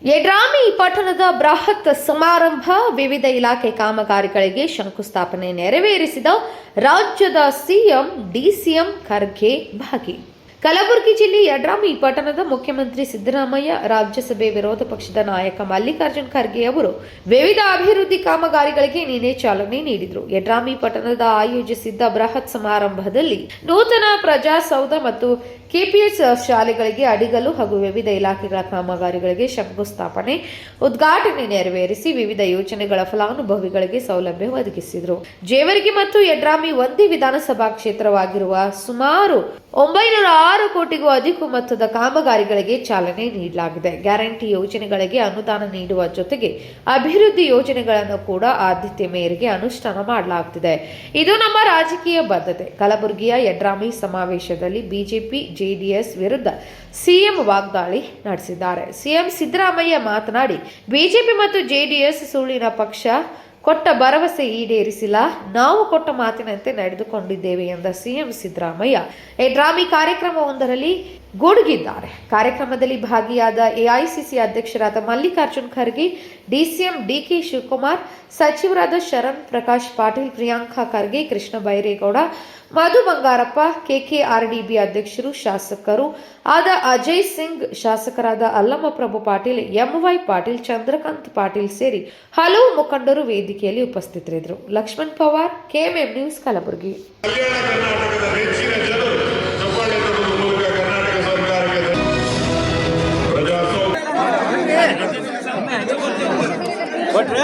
ಯಡ್ರಾಮಿ ಪಟ್ಟಣದ ಬೃಹತ್ ಸಮಾರಂಭ, ವಿವಿಧ ಇಲಾಖೆ ಕಾಮಗಾರಿಗಳಿಗೆ ಶಂಕುಸ್ಥಾಪನೆ ನೆರವೇರಿಸಿದ ರಾಜ್ಯದ ಸಿಎಂ ಡಿಸಿಎಂ ಖರ್ಗೆ ಭಾಗಿ. ಕಲಬುರಗಿ ಜಿಲ್ಲೆ ಯಡ್ರಾಮಿ ಪಟ್ಟಣದ ಮುಖ್ಯಮಂತ್ರಿ ಸಿದ್ದರಾಮಯ್ಯ, ರಾಜ್ಯಸಭೆ ವಿರೋಧ ಪಕ್ಷದ ನಾಯಕ ಮಲ್ಲಿಕಾರ್ಜುನ್ ಖರ್ಗೆ ಅವರು ವಿವಿಧ ಅಭಿವೃದ್ಧಿ ಕಾಮಗಾರಿಗಳಿಗೆ ನಿನ್ನೆ ಚಾಲನೆ ನೀಡಿದರು. ಯಡ್ರಾಮಿ ಪಟ್ಟಣದ ಆಯೋಜಿಸಿದ್ದ ಬೃಹತ್ ಸಮಾರಂಭದಲ್ಲಿ ನೂತನ ಪ್ರಜಾಸೌಧ ಮತ್ತು ಕೆಪಿಎಸ್ ಶಾಲೆಗಳಿಗೆ ಅಡಿಗಲ್ಲು ಹಾಗೂ ವಿವಿಧ ಇಲಾಖೆಗಳ ಕಾಮಗಾರಿಗಳಿಗೆ ಶಂಕುಸ್ಥಾಪನೆ, ಉದ್ಘಾಟನೆ ನೆರವೇರಿಸಿ ವಿವಿಧ ಯೋಜನೆಗಳ ಫಲಾನುಭವಿಗಳಿಗೆ ಸೌಲಭ್ಯ ಒದಗಿಸಿದರು. ಜೇವರ್ಗಿ ಮತ್ತು ಯಡ್ರಾಮಿ ಒಂದೇ ವಿಧಾನಸಭಾ ಕ್ಷೇತ್ರವಾಗಿರುವ ಸುಮಾರು 906 ಕೋಟಿಗೂ ಅಧಿಕ ಮೊತ್ತದ ಕಾಮಗಾರಿಗಳಿಗೆ ಚಾಲನೆ ನೀಡಲಾಗಿದೆ. ಗ್ಯಾರಂಟಿ ಯೋಜನೆಗಳಿಗೆ ಅನುದಾನ ನೀಡುವ ಜೊತೆಗೆ ಅಭಿವೃದ್ಧಿ ಯೋಜನೆಗಳನ್ನು ಕೂಡ ಆದ್ಯತೆ ಮೇರೆಗೆ ಅನುಷ್ಠಾನ ಮಾಡಲಾಗುತ್ತಿದೆ. ಇದು ನಮ್ಮ ರಾಜಕೀಯ ಬದ್ಧತೆ. ಕಲಬುರಗಿಯ ಯಡ್ರಾಮಿ ಸಮಾವೇಶದಲ್ಲಿ ಬಿಜೆಪಿ ಜೆಡಿಎಸ್ ವಿರುದ್ಧ ಸಿಎಂ ವಾಗ್ದಾಳಿ ನಡೆಸಿದ್ದಾರೆ. ಸಿಎಂ ಸಿದ್ದರಾಮಯ್ಯ ಮಾತನಾಡಿ, ಬಿಜೆಪಿ ಮತ್ತು ಜೆಡಿಎಸ್ ಸುಳ್ಳಿನ ಪಕ್ಷ, ಕೊಟ್ಟ ಭರವಸೆ ಈಡೇರಿಸಿಲ್ಲ, ನಾವು ಕೊಟ್ಟ ಮಾತಿನಂತೆ ನಡೆದುಕೊಂಡಿದ್ದೇವೆ ಎಂದ ಸಿಎಂ ಸಿದ್ದರಾಮಯ್ಯ ಯಡ್ರಾಮಿ ಕಾರ್ಯಕ್ರಮವೊಂದರಲ್ಲಿ ಗುಡುಗಿದ್ದಾರೆ. ಕಾರ್ಯಕ್ರಮದಲ್ಲಿ ಭಾಗಿಯಾದ ಎಐಸಿಸಿ ಅಧ್ಯಕ್ಷರಾದ ಮಲ್ಲಿಕಾರ್ಜುನ್ ಖರ್ಗೆ, ಡಿಸಿಎಂ ಡಿಕೆ ಶಿವಕುಮಾರ್, ಸಚಿವರಾದ ಶರಣ್ ಪ್ರಕಾಶ್ ಪಾಟೀಲ್, ಪ್ರಿಯಾಂಕಾ ಖರ್ಗೆ, ಕೃಷ್ಣ ಬೈರೇಗೌಡ, ಮಧು ಬಂಗಾರಪ್ಪ, ಕೆಕೆಆರ್ಡಿಬಿ ಅಧ್ಯಕ್ಷರು, ಶಾಸಕರು ಆದ ಅಜಯ್ ಸಿಂಗ್, ಶಾಸಕರಾದ ಅಲ್ಲಮಪ್ರಭು ಪಾಟೀಲ್, ಎಂವೈ ಪಾಟೀಲ್, ಚಂದ್ರಕಾಂತ್ ಪಾಟೀಲ್ ಸೇರಿ ಹಲವು ಮುಖಂಡರು ವೇದಿಕೆಯಲ್ಲಿ ಉಪಸ್ಥಿತರಿದ್ದರು. Laxman Pawar, KMM news, Kalaburagi. ಕೊಟ್ರೆ